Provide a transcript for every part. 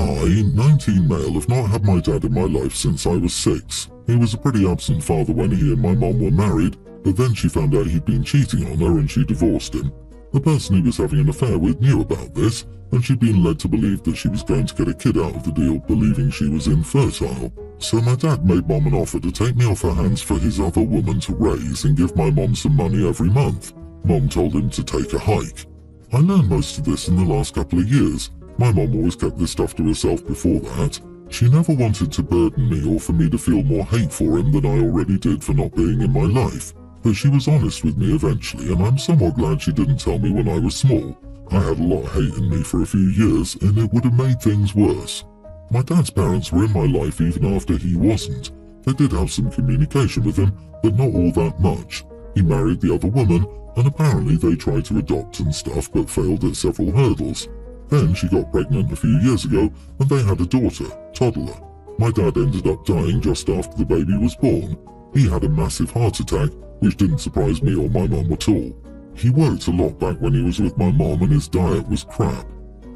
I, 19 male, have not had my dad in my life since I was 6. He was a pretty absent father when he and my mom were married, but then she found out he'd been cheating on her and she divorced him. The person he was having an affair with knew about this, and she'd been led to believe that she was going to get a kid out of the deal, believing she was infertile. So my dad made Mom an offer to take me off her hands for his other woman to raise and give my mom some money every month. Mom told him to take a hike. I learned most of this in the last couple of years. My mom always kept this stuff to herself before that. She never wanted to burden me or for me to feel more hate for him than I already did for not being in my life. But she was honest with me eventually, and I'm somewhat glad she didn't tell me when I was small. I had a lot of hate in me for a few years, and it would have made things worse. My dad's parents were in my life even after he wasn't. They did have some communication with him, but not all that much. He married the other woman, and apparently they tried to adopt and stuff but failed at several hurdles. Then she got pregnant a few years ago, and they had a daughter, toddler. My dad ended up dying just after the baby was born. He had a massive heart attack, which didn't surprise me or my mom at all. He worked a lot back when he was with my mom and his diet was crap.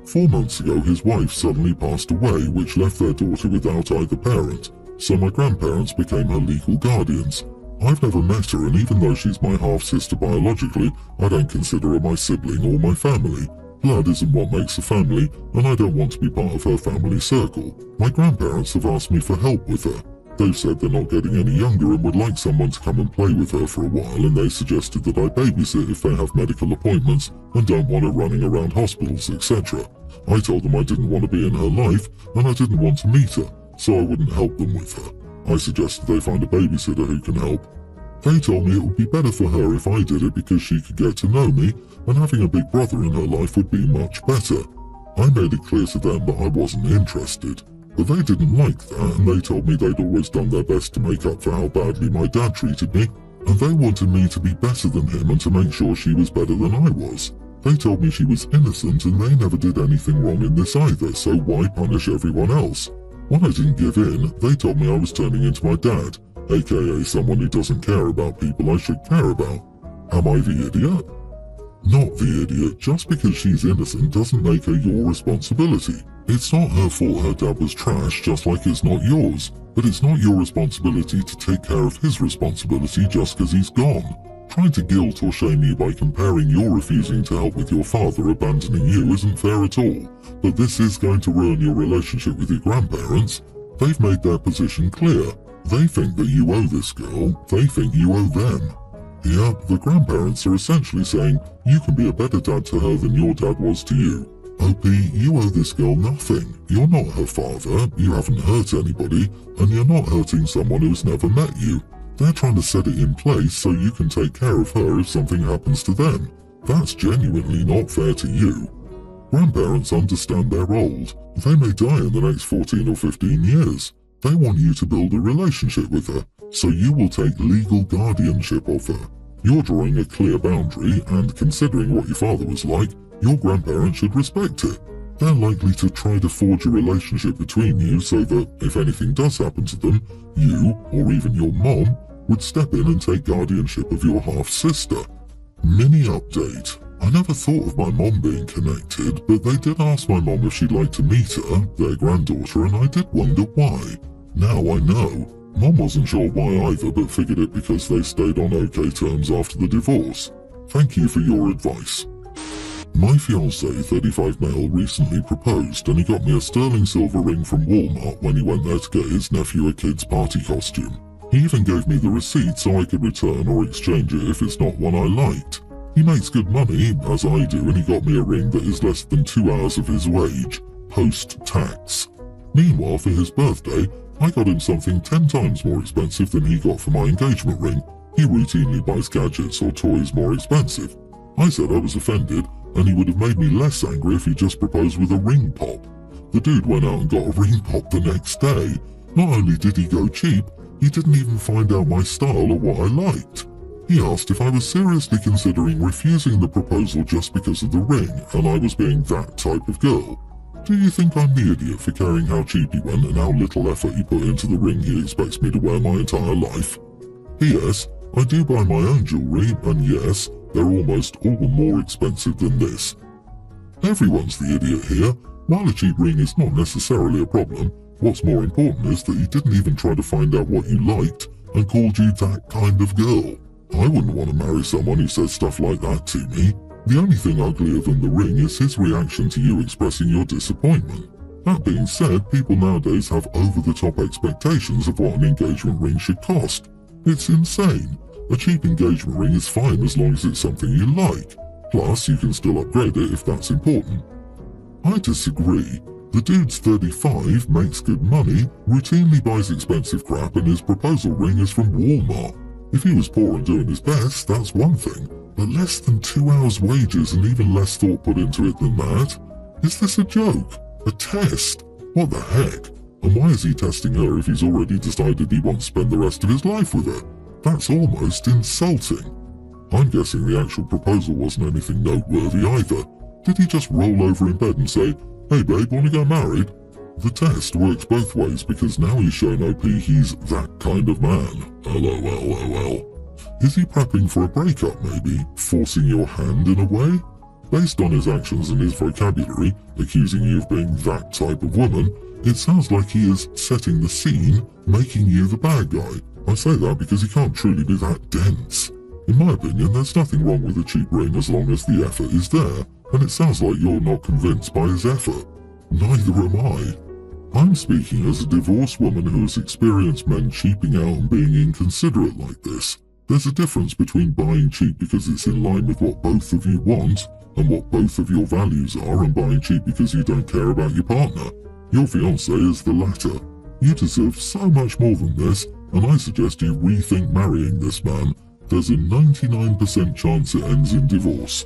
4 months ago his wife suddenly passed away, which left their daughter without either parent, so my grandparents became her legal guardians. I've never met her, and even though she's my half-sister biologically, I don't consider her my sibling or my family. Blood isn't what makes a family, and I don't want to be part of her family circle. My grandparents have asked me for help with her. They've said they're not getting any younger and would like someone to come and play with her for a while, and they suggested that I babysit if they have medical appointments and don't want her running around hospitals, etc. I told them I didn't want to be in her life, and I didn't want to meet her, so I wouldn't help them with her. I suggested they find a babysitter who can help. They told me it would be better for her if I did it because she could get to know me, and having a big brother in her life would be much better. I made it clear to them that I wasn't interested. But they didn't like that, and they told me they'd always done their best to make up for how badly my dad treated me, and they wanted me to be better than him and to make sure she was better than I was. They told me she was innocent and they never did anything wrong in this either, so why punish everyone else? When I didn't give in, they told me I was turning into my dad, aka someone who doesn't care about people I should care about. Am I the idiot? Not the idiot. Just because she's innocent doesn't make her your responsibility. It's not her fault her dad was trash, just like it's not yours. But it's not your responsibility to take care of his responsibility just because he's gone. Trying to guilt or shame you by comparing your refusing to help with your father abandoning you isn't fair at all. But this is going to ruin your relationship with your grandparents. They've made their position clear. They think that you owe this girl. They think you owe them. Yeah, the grandparents are essentially saying, you can be a better dad to her than your dad was to you. OP, you owe this girl nothing. You're not her father, you haven't hurt anybody, and you're not hurting someone who's never met you. They're trying to set it in place so you can take care of her if something happens to them. That's genuinely not fair to you. Grandparents understand they're old. They may die in the next 14 or 15 years. They want you to build a relationship with her, so you will take legal guardianship of her. You're drawing a clear boundary, and considering what your father was like, your grandparents should respect it. They're likely to try to forge a relationship between you so that, if anything does happen to them, you, or even your mom, would step in and take guardianship of your half-sister. Mini update. I never thought of my mom being connected, but they did ask my mom if she'd like to meet her, their granddaughter, and I did wonder why. Now I know. Mom wasn't sure why either, but figured it because they stayed on okay terms after the divorce. Thank you for your advice. My fiancé, 35 male, recently proposed, and he got me a sterling silver ring from Walmart when he went there to get his nephew a kid's party costume. He even gave me the receipt so I could return or exchange it if it's not one I liked. He makes good money, as I do, and he got me a ring that is less than 2 hours of his wage, post-tax. Meanwhile, for his birthday, I got him something 10 times more expensive than he got for my engagement ring. He routinely buys gadgets or toys more expensive. I said I was offended, and he would have made me less angry if he just proposed with a ring pop. The dude went out and got a ring pop the next day. Not only did he go cheap, he didn't even find out my style or what I liked. He asked if I was seriously considering refusing the proposal just because of the ring, and I was being that type of girl. Do you think I'm the idiot for caring how cheap he went and how little effort he put into the ring he expects me to wear my entire life? P.S. I do buy my own jewellery, and yes, they're almost all more expensive than this. Everyone's the idiot here. While a cheap ring is not necessarily a problem, what's more important is that he didn't even try to find out what you liked and called you that kind of girl. I wouldn't want to marry someone who says stuff like that to me. The only thing uglier than the ring is his reaction to you expressing your disappointment. That being said, people nowadays have over-the-top expectations of what an engagement ring should cost. It's insane. A cheap engagement ring is fine as long as it's something you like. Plus, you can still upgrade it if that's important. I disagree. The dude's 35, makes good money, routinely buys expensive crap, and his proposal ring is from Walmart. If he was poor and doing his best, that's one thing. But less than 2 hours' wages and even less thought put into it than that? Is this a joke? A test? What the heck? And why is he testing her if he's already decided he wants to spend the rest of his life with her? That's almost insulting. I'm guessing the actual proposal wasn't anything noteworthy either. Did he just roll over in bed and say, "Hey babe, wanna get married?" The test works both ways because now he's shown OP he's that kind of man. LOL. Is he prepping for a breakup maybe? Forcing your hand in a way? Based on his actions and his vocabulary, accusing you of being that type of woman, it sounds like he is setting the scene, making you the bad guy. I say that because he can't truly be that dense. In my opinion, there's nothing wrong with a cheap ring as long as the effort is there, and it sounds like you're not convinced by his effort. Neither am I. I'm speaking as a divorced woman who has experienced men cheaping out and being inconsiderate like this. There's a difference between buying cheap because it's in line with what both of you want and what both of your values are, and buying cheap because you don't care about your partner. Your fiancé is the latter. You deserve so much more than this, and I suggest you rethink marrying this man. There's a 99% chance it ends in divorce.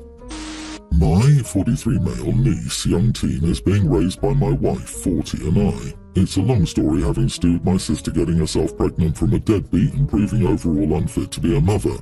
My 43 male niece, young teen, is being raised by my wife, 40, and I. It's a long story having to do with my sister getting herself pregnant from a deadbeat and proving overall unfit to be a mother.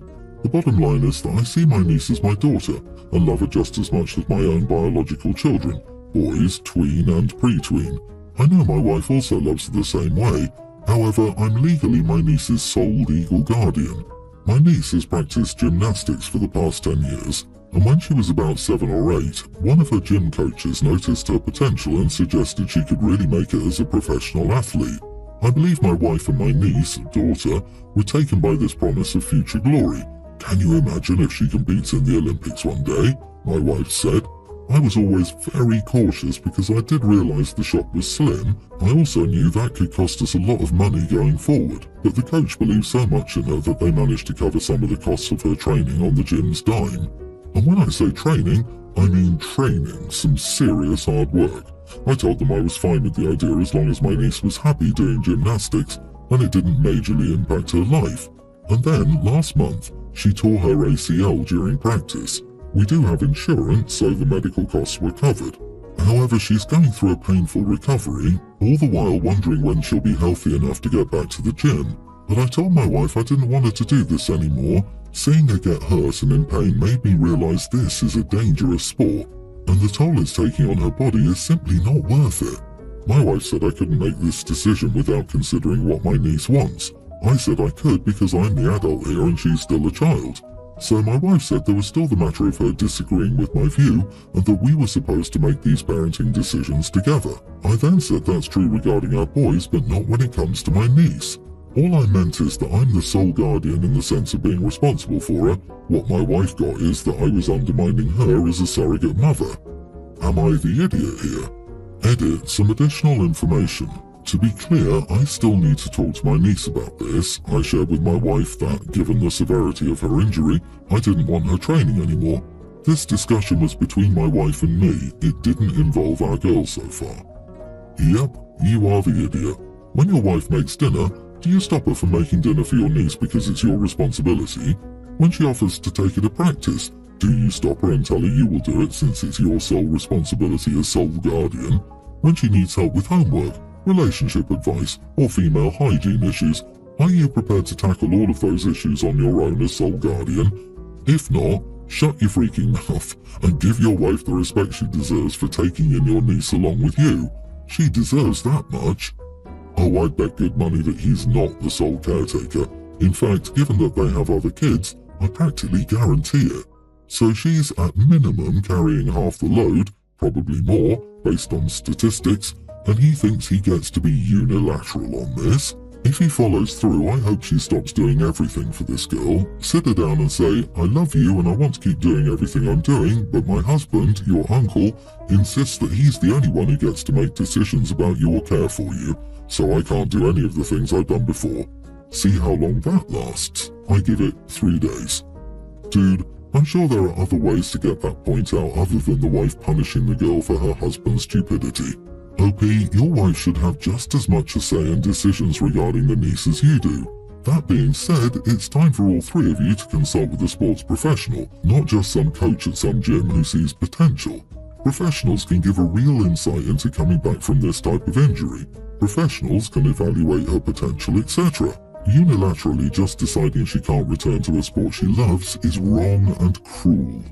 The bottom line is that I see my niece as my daughter and love her just as much as my own biological children, boys, tween and pre-tween. I know my wife also loves her the same way. However, I'm legally my niece's sole legal guardian. My niece has practiced gymnastics for the past 10 years, and when she was about 7 or 8, one of her gym coaches noticed her potential and suggested she could really make it as a professional athlete. I believe my wife and my niece, daughter, were taken by this promise of future glory. "Can you imagine if she competes in the Olympics one day?" my wife said. I was always very cautious because I did realize the shop was slim. I also knew that could cost us a lot of money going forward, but the coach believed so much in her that they managed to cover some of the costs of her training on the gym's dime. And when I say training, I mean training, some serious hard work. I told them I was fine with the idea as long as my niece was happy doing gymnastics and it didn't majorly impact her life. And then, last month, she tore her ACL during practice. We do have insurance, so the medical costs were covered. However, she's going through a painful recovery, all the while wondering when she'll be healthy enough to get back to the gym. But I told my wife I didn't want her to do this anymore. Seeing her get hurt and in pain made me realize this is a dangerous sport, and the toll it's taking on her body is simply not worth it. My wife said I couldn't make this decision without considering what my niece wants. I said I could because I'm the adult here and she's still a child. So my wife said there was still the matter of her disagreeing with my view and that we were supposed to make these parenting decisions together. I then said that's true regarding our boys, but not when it comes to my niece. All I meant is that I'm the sole guardian in the sense of being responsible for her. What my wife got is that I was undermining her as a surrogate mother. Am I the idiot here? Edit some additional information. To be clear, I still need to talk to my niece about this. I shared with my wife that, given the severity of her injury, I didn't want her training anymore. This discussion was between my wife and me. It didn't involve our girls so far. Yep, you are the idiot. When your wife makes dinner, do you stop her from making dinner for your niece because it's your responsibility? When she offers to take her to practice, do you stop her and tell her you will do it since it's your sole responsibility as sole guardian? When she needs help with homework, relationship advice, or female hygiene issues, are you prepared to tackle all of those issues on your own as sole guardian? If not, shut your freaking mouth and give your wife the respect she deserves for taking in your niece along with you. She deserves that much. Oh, I'd bet good money that he's not the sole caretaker. In fact, given that they have other kids, I practically guarantee it. So she's at minimum carrying half the load, probably more, based on statistics, and he thinks he gets to be unilateral on this. If he follows through, I hope she stops doing everything for this girl. Sit her down and say, I love you and I want to keep doing everything I'm doing, but my husband, your uncle, insists that he's the only one who gets to make decisions about you or care for you, so I can't do any of the things I've done before. See how long that lasts. I give it 3 days. Dude, I'm sure there are other ways to get that point out other than the wife punishing the girl for her husband's stupidity. OP, your wife should have just as much a say in decisions regarding the niece as you do. That being said, it's time for all 3 of you to consult with a sports professional, not just some coach at some gym who sees potential. Professionals can give a real insight into coming back from this type of injury. Professionals can evaluate her potential, etc. Unilaterally just deciding she can't return to a sport she loves is wrong and cruel.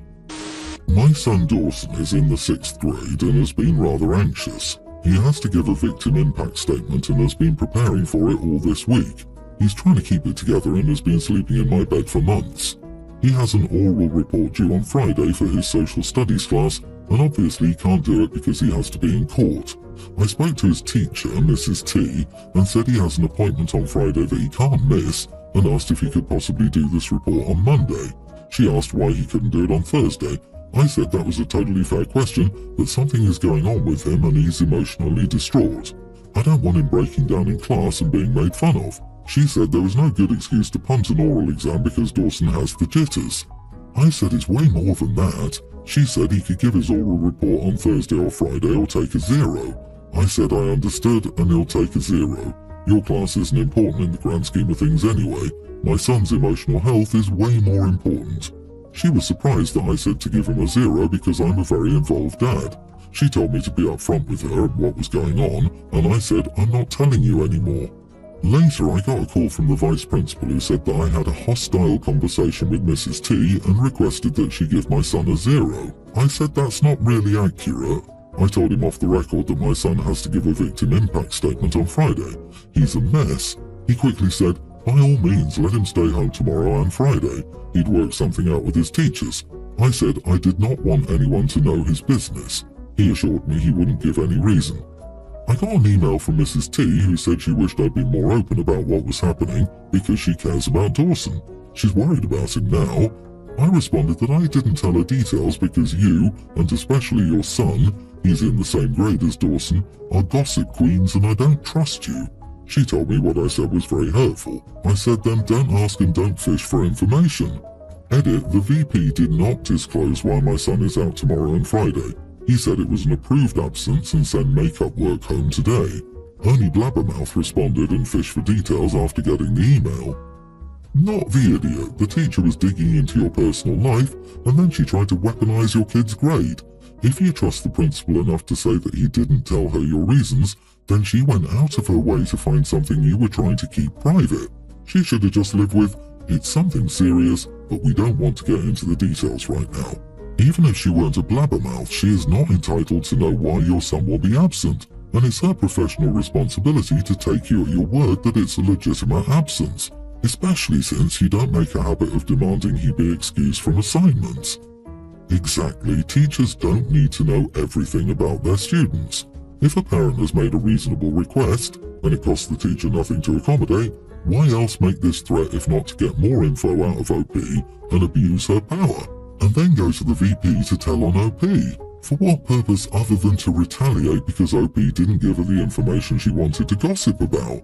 My son Dawson is in the 6th grade and has been rather anxious. He has to give a victim impact statement and has been preparing for it all this week. He's trying to keep it together and has been sleeping in my bed for months. He has an oral report due on Friday for his social studies class, and obviously he can't do it because he has to be in court. I spoke to his teacher, Mrs. T, and said he has an appointment on Friday that he can't miss, and asked if he could possibly do this report on Monday. She asked why he couldn't do it on Thursday. I said that was a totally fair question, but something is going on with him and he's emotionally distraught. I don't want him breaking down in class and being made fun of. She said there was no good excuse to punt an oral exam because Dawson has the jitters. I said it's way more than that. She said he could give his oral report on Thursday or Friday or take a 0. I said I understood and he'll take a 0. Your class isn't important in the grand scheme of things anyway. My son's emotional health is way more important. She was surprised that I said to give him a 0 because I'm a very involved dad. She told me to be upfront with her at what was going on, and I said I'm not telling you anymore. Later I got a call from the vice principal who said that I had a hostile conversation with Mrs. T and requested that she give my son a 0. I said that's not really accurate. I told him off the record that my son has to give a victim impact statement on Friday. He's a mess. He quickly said, by all means let him stay home tomorrow and Friday. He'd work something out with his teachers. I said I did not want anyone to know his business. He assured me he wouldn't give any reason. I got an email from Mrs. T who said she wished I'd been more open about what was happening because she cares about Dawson. She's worried about him now. I responded that I didn't tell her details because you, and especially your son, he's in the same grade as Dawson, are gossip queens and I don't trust you. She told me what I said was very hurtful. I said then don't ask and don't fish for information. Edit, the VP did not disclose why my son is out tomorrow and Friday. He said it was an approved absence and send makeup work home today. Only Blabbermouth responded and fished for details after getting the email. Not the idiot. The teacher was digging into your personal life and then she tried to weaponize your kid's grade. If you trust the principal enough to say that he didn't tell her your reasons, then she went out of her way to find something you were trying to keep private. She should have just lived with, it's something serious, but we don't want to get into the details right now. Even if she weren't a blabbermouth, she is not entitled to know why your son will be absent, and it's her professional responsibility to take you at your word that it's a legitimate absence, especially since you don't make a habit of demanding he be excused from assignments. Exactly, teachers don't need to know everything about their students. If a parent has made a reasonable request, and it costs the teacher nothing to accommodate, why else make this threat if not to get more info out of OP and abuse her power, and then go to the VP to tell on OP? For what purpose other than to retaliate because OP didn't give her the information she wanted to gossip about?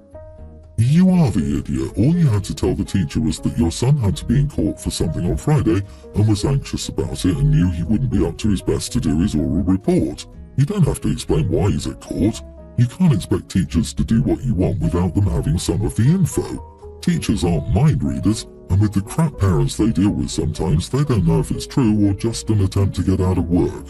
You are the idiot. All you had to tell the teacher was that your son had to be in court for something on Friday and was anxious about it and knew he wouldn't be up to his best to do his oral report. You don't have to explain why he's at court. You can't expect teachers to do what you want without them having some of the info. Teachers aren't mind readers, and with the crap parents they deal with sometimes, they don't know if it's true or just an attempt to get out of work.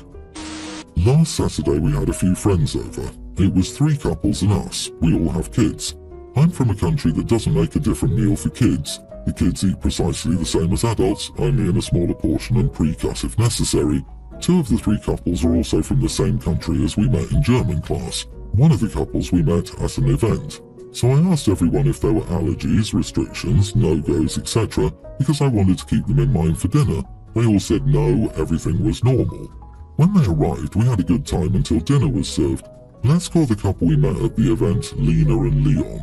Last Saturday we had a few friends over. It was 3 couples and us. We all have kids. I'm from a country that doesn't make a different meal for kids. The kids eat precisely the same as adults, only in a smaller portion and pre-cut if necessary. 2 of the 3 couples are also from the same country as we met in German class. One of the couples we met at an event. So I asked everyone if there were allergies, restrictions, no-goes, etc. because I wanted to keep them in mind for dinner. They all said no, everything was normal. When they arrived, we had a good time until dinner was served. Let's call the couple we met at the event Lena and Leon.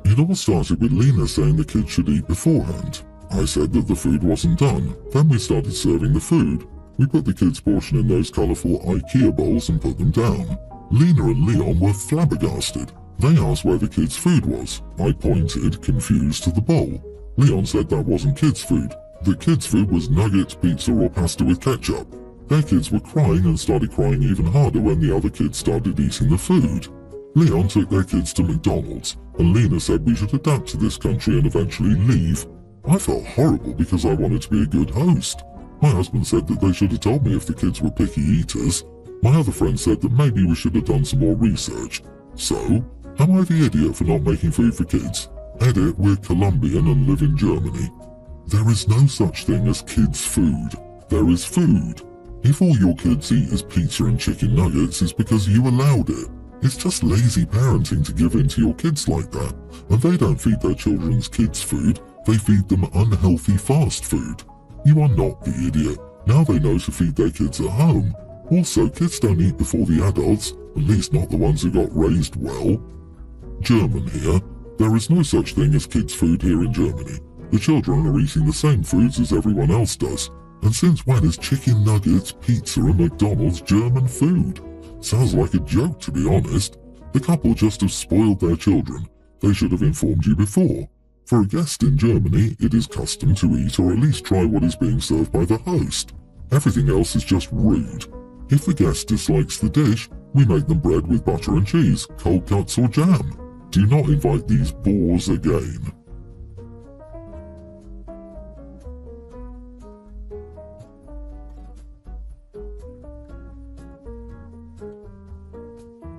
It all started with Lena saying the kids should eat beforehand. I said that the food wasn't done. Then we started serving the food. We put the kids' portion in those colourful IKEA bowls and put them down. Lena and Leon were flabbergasted. They asked where the kids' food was. I pointed, confused, to the bowl. Leon said that wasn't kids' food. The kids' food was nuggets, pizza or pasta with ketchup. Their kids were crying and started crying even harder when the other kids started eating the food. Leon took their kids to McDonald's, and Lena said we should adapt to this country and eventually leave. I felt horrible because I wanted to be a good host. My husband said that they should have told me if the kids were picky eaters. My other friend said that maybe we should have done some more research. So, am I the idiot for not making food for kids? Edit, we're Colombian and live in Germany. There is no such thing as kids' food. There is food. If all your kids eat is pizza and chicken nuggets, it's because you allowed it. It's just lazy parenting to give in to your kids like that. And they don't feed their children's kids food, they feed them unhealthy fast food. You are not the idiot. Now they know to feed their kids at home. Also, kids don't eat before the adults, at least not the ones who got raised well. German here. There is no such thing as kids' food here in Germany. The children are eating the same foods as everyone else does. And since when is chicken nuggets, pizza and McDonald's German food? Sounds like a joke, to be honest. The couple just have spoiled their children. They should have informed you before. For a guest in Germany, it is custom to eat or at least try what is being served by the host. Everything else is just rude. If the guest dislikes the dish, we make them bread with butter and cheese, cold cuts or jam. Do not invite these bores again.